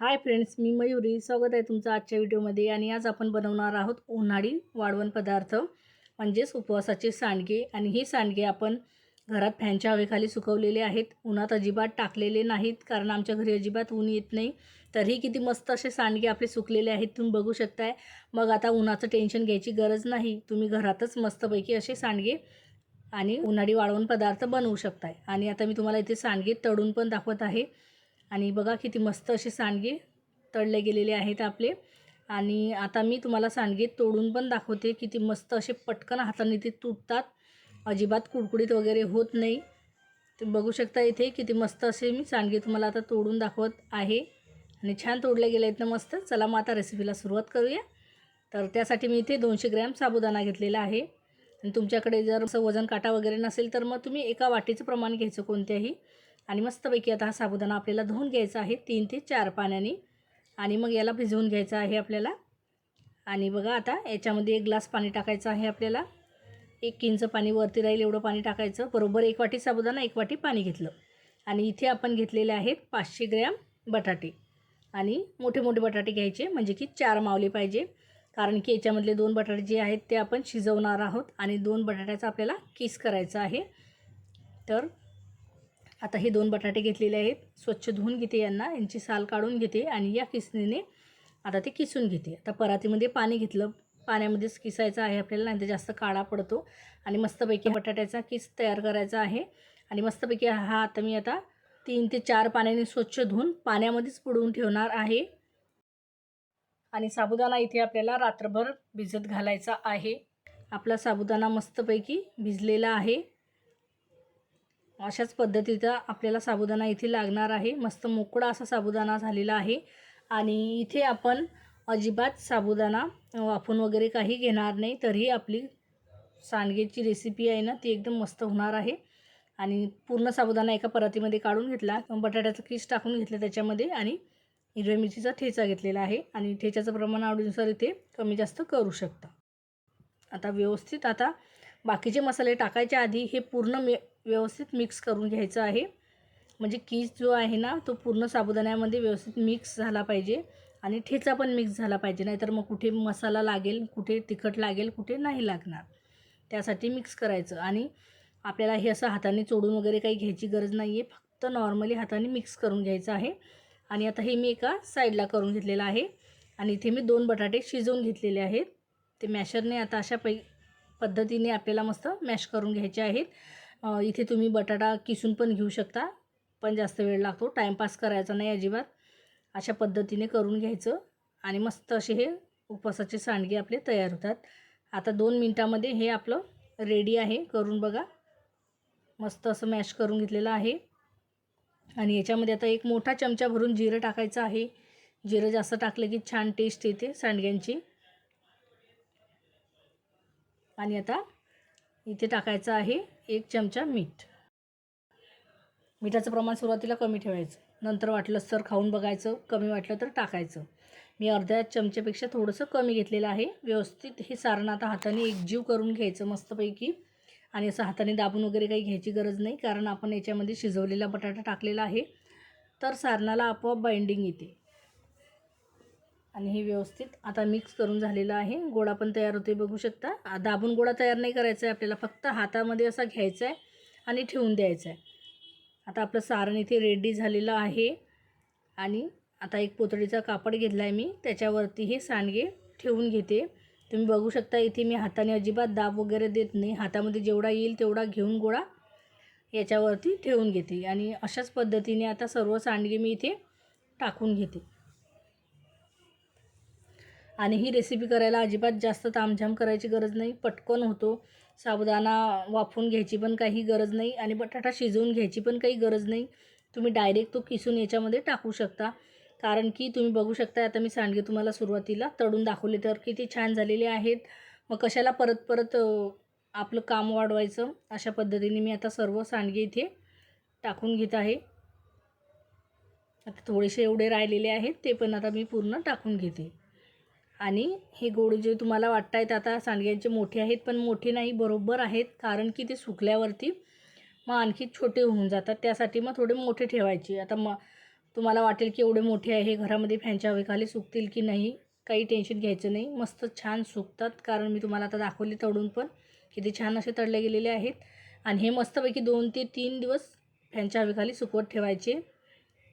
Hi friends, मी मयुरी. स्वागत आहे तुमचं आजच्या व्हिडिओमध्ये. आणि आज आपण बनवणार आहोत उन्हाळी वाळवण पदार्थ म्हणजेच उपवासाचे सांडगे. आणि हे सांडगे आपण घरात फॅनच्या हवेखाली सुकवलेले आहेत, उन्हात अजिबात टाकलेले नाहीत, कारण आमच्या घरी अजिबात ऊन येत नाही. तरीही किती मस्त असे सांडगे आपले सुकलेले आहेत, तुम्ही बघू शकताय. मग आता उन्हाचं टेन्शन घ्यायची गरज नाही, तुम्ही घरातच मस्तपैकी असे सांडगे आणि उन्हाळी वाळवण पदार्थ बनवू शकताय. आणि आता मी तुम्हाला इथे सांडगे तळून पण दाखवत आहे. आणि बघा किती मस्त असे सांडगे तळले गेलेले आहेत आपले. आणि आता मी तुम्हाला सांडगे तोडून पण दाखवते. किती मस्त असे पटकन हाताने ते तुटतात, अजिबात कुडकुडीत वगैरे होत नाही. तुम्ही बघू शकता इथे किती मस्त असे मी सांडगे तुम्हाला आता तोडून दाखवत आहे. आणि छान तोडले गेले आहेत ना मस्त. चला मग आता रेसिपीला सुरुवात करूया. तर त्यासाठी मी इथे 200 ग्रॅम साबुदाणा घेतलेला आहे. आणि तुमच्याकडे जर असं वजन काटा वगैरे नसेल तर मग तुम्ही एका वाटीचं प्रमाण घ्यायचं कोणत्याही. आणि मस्तपैकी आता हा साबुदाणा आपल्याला धुवून घ्यायचा आहे 3 ते 4 पाण्याने. आणि मग याला भिजवून घ्यायचं आहे आपल्याला. आणि बघा आता याच्यामध्ये 1 ग्लास पाणी टाकायचं आहे आपल्याला. 1 इंच पाणी वरती राहील एवढं पाणी टाकायचं. बरोबर 1 वाटी साबुदाणा 1 वाटी पाणी घेतलं. आणि इथे आपण घेतलेले आहेत 500 ग्रॅम बटाटे. आणि मोठे मोठे बटाटे घ्यायचे, म्हणजे की 4 मावले पाहिजे, कारण की याच्यामधले 2 बटाटे जे आहेत ते आपण शिजवणार आहोत. आणि 2 बटाट्याचा आपल्याला किस करायचा आहे. तर आता हे 2 बटाटे घेतलेले आहेत, स्वच्छ धुवून घेते यांची साल काढून घेते. आणि या किसणीने आता ते किसून घेते. आता परातीमध्ये पाणी घेतलं, पाण्यामध्येच किसायचं आहे आपल्याला, नाही तर जास्त काळा पडतो. आणि मस्तपैकी बटाट्याचा किस तयार करायचा आहे. आणि मस्तपैकी हा आता मी 3 ते 4 पाण्याने स्वच्छ धुवून पाण्यामध्येच बुडवून ठेवणार आहे. आणि साबुदाणा इथे आपल्याला रात्रभर भिजत घालायचा आहे. आपला साबुदाणा मस्तपैकी भिजलेला आहे. अशाच पद्धतीचा आपल्याला साबुदाणा इथे लागणार आहे. मस्त मोकळा असा साबुदाणा झालेला आहे. आणि इथे आपण अजिबात साबुदाणा वाफून वगैरे काही घेणार नाही, तरीही आपली सांडगेची रेसिपी आहे ना ती एकदम मस्त होणार आहे. आणि पूर्ण साबुदाणा एका परातीमध्ये काढून घेतला, बटाट्याचं किस टाकून घेतलं त्याच्यामध्ये. आणि हिरव्या मिरचीचा ठेचा घेतलेला आहे. आणि ठेच्याचं प्रमाण आवडीनुसार इथे कमी जास्त करू शकता. आता व्यवस्थित बाकीचे मसाले टाकायच्या आधी हे पूर्ण व्यवस्थित मिक्स करून घ्यायचं आहे. म्हणजे किस जो आहे ना तो पूर्ण साबुदाण्यामध्ये व्यवस्थित मिक्स झाला पाहिजे. आणि ठेचा पण मिक्स झाला पाहिजे, नाहीतर मग कुठे मसाला लागेल, कुठे तिखट लागेल, कुठे नाही लागणार. त्यासाठी मिक्स करायचं. आणि आपल्याला हे असं हाताने चोडून वगैरे काही घ्यायची गरज नाही आहे, फक्त नॉर्मली हाताने मिक्स करून घ्यायचं आहे. आणि आता हे मी एका साईडला करून घेतलेलं आहे. आणि इथे मी 2 बटाटे शिजवून घेतलेले आहेत. ते मॅशरने आता अशा पद्धतीने आपल्याला मस्त मॅश करून घ्यायचे आहेत. इथे तुम्ही बटाटा किसून पण घेऊ शकता, पण जास्त वेळ लागतो, टाईमपास करायचा नाही अजिबात. अशा पद्धतीने करून घ्यायचं. आणि मस्त असे हे उपवासाचे सांडगे आपले तयार होतात. आता 2 मिनटामध्ये हे आपलं रेडी आहे. करून बघा, मस्त असं मॅश करून घेतलेलं आहे. आणि याच्यामध्ये आता 1 मोठा चमचा भरून जिरं टाकायचं आहे. जिरं जास्त टाकलं की छान टेस्ट येते सांडग्यांची. आणि आता इथे टाकायचं आहे 1 चमचा मीठ. मिठाचं प्रमाण सुरुवातीला कमी ठेवायचं, नंतर वाटलंच तर खाऊन बघायचं, कमी वाटलं तर टाकायचं. मी अर्ध्या चमच्यापेक्षा थोडंसं कमी घेतलेलं आहे. व्यवस्थित हे सारण आता हाताने एकजीव करून घ्यायचं मस्तपैकी. आणि असं हाताने दाबून वगैरे काही घ्यायची गरज नाही, कारण आपण याच्यामध्ये शिजवलेला बटाटा टाकलेला आहे, तर सारणाला आपोआप बाइंडिंग येते. आणि हे व्यवस्थित आता मिक्स करून झालेलं आहे. गोळा पण तयार होते, बघू शकता. दाबून गोळा तयार नाही करायचा आहे आपल्याला, फक्त हातामध्ये असा घ्यायचा आहे आणि ठेवून द्यायचं आहे. आता आपलं सारण इथे रेडी झालेलं आहे. आणि आता एक पोतळीचा कापड घेतला आहे मी, त्याच्यावरती हे सांडगे ठेवून घेते. तुम्ही बघू शकता इथे मी हाताने अजिबात दाब वगैरे देत नाही, हातामध्ये जेवढा येईल तेवढा घेऊन गोळा याच्यावरती ठेवून घेते. आणि अशाच पद्धतीने आता सर्व सांडगे मी इथे टाकून घेते. आणि ही रेसिपी करायला अजिबात जास्त तामझाम करायची गरज नाही, पटकन होतो. साबुदाणा वाफवून घ्यायची पण काही गरज नाही, आणि बटाटा शिजवून घ्यायची पण काही गरज नाही. तुम्ही डायरेक्ट तो किसून याच्यामध्ये टाकू शकता. कारण की तुम्ही बघू शकता आता मी सांडगे तुम्हाला सुरुवातीला तळून दाखवले, तर किती छान झालेले आहेत. मग कशाला परत परत आपलं काम वाढवायचं. अशा पद्धतीने मी आता सर्व सांडगे इथे टाकून घेत आहे. आता थोडेसे एवढे राहिलेले आहेत, ते पण आता मी पूर्ण टाकून घेते. आणि हे गोळे जे तुम्हाला वाटत आहेत आता सांडग्यांचे मोठे आहेत, पण मोठे नाही, बरोबर आहेत, कारण की ते सुकल्यावरती मग आणखी छोटे होऊन जातात. त्यासाठी मग थोडे मोठे ठेवायचे. आता तुम्हाला वाटेल की एवढे मोठे आहे घरामध्ये फॅनच्या हवेखाली सुकतील की नाही, काही टेन्शन घ्यायचं नाही. मस्त छान सुकतात, कारण मी तुम्हाला आता दाखवले तळून पण किती छान असे तळले गेलेले आहेत. आणि हे मस्तपैकी 2 ते 3 दिवस फॅनच्या हवेखाली सुकवत ठेवायचे.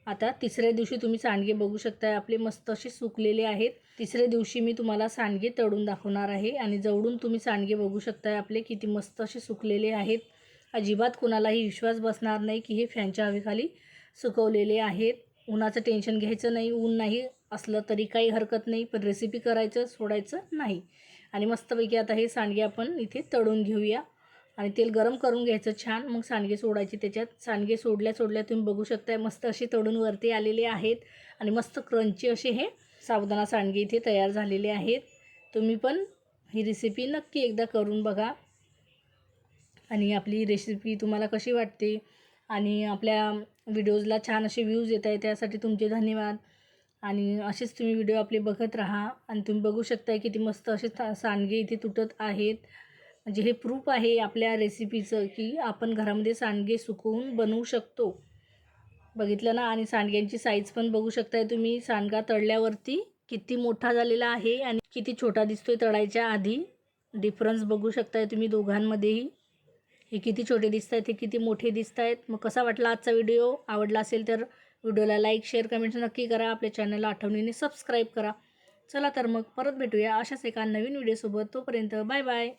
आता तिसऱ्या दिवशी तुम्ही सांडगे बघू शकता, आपले मस्त असे सुकलेले आहेत. तिसऱ्या दिवशी मी तुम्हाला सांडगे तळून दाखवणार आहे आणि जवळून तुम्ही सांडगे बघू शकता आपले किती मस्त असे सुकलेले आहेत. अजिबात कोणालाही विश्वास बसणार नाही की हे फॅनच्या हवेखाली सुकवलेले आहेत. उन्हाचं टेन्शन घ्यायचं नाही. ऊन नाही असलं तरी काही हरकत नाही, पण रेसिपी करायचं सोडायचं नाही. आणि मस्तपैकी आता हे सांडगे आपण इथे तळून घेऊया. आणि तेल गरम करून घ्यायचं छान, मग सांडगे सोडायचे त्याच्यात. सांडगे सोडल्या तुम्ही बघू शकताय मस्त असे तळून वरती आलेले आहेत आणि मस्त क्रंची असे हे साबुदाणा सांडगे इथे तयार झालेले आहेत. तुम्ही पण ही रेसिपी नक्की एकदा करून बघा. आणि आपली रेसिपी तुम्हाला कशी वाटते आणि आपल्या व्हिडिओजला छान असे व्ह्यूज येत आहे, त्यासाठी तुमचे धन्यवाद. आणि असेच तुम्ही व्हिडिओ आपले बघत राहा. आणि तुम्ही बघू शकताय किती मस्त असे सांडगे इथे तुटत आहेत. म्हणजे हे प्रूफ आहे आपल्या रेसिपीचं की आपण घरामध्ये सांडगे सुकवून बनवू शकतो. बघितलं ना. आणि सांडग्यांची साईज पण बघू शकताय तुम्ही. सांडगा तळल्यावरती किती मोठा झालेला आहे आणि किती छोटा दिसतोय तळायच्या आधी. डिफरन्स बघू शकताय तुम्ही दोघांमध्येही. हे किती छोटे दिसत आहेत, हे किती मोठे दिसत आहेत. मग कसा वाटला आजचा व्हिडिओ? आवडला असेल तर व्हिडिओला लाईक शेअर कमेंट्स नक्की करा. आपल्या चॅनलला आठवणीने सबस्क्राईब करा. चला तर मग परत भेटूया अशाच एका नवीन व्हिडिओसोबत. तोपर्यंत बाय बाय.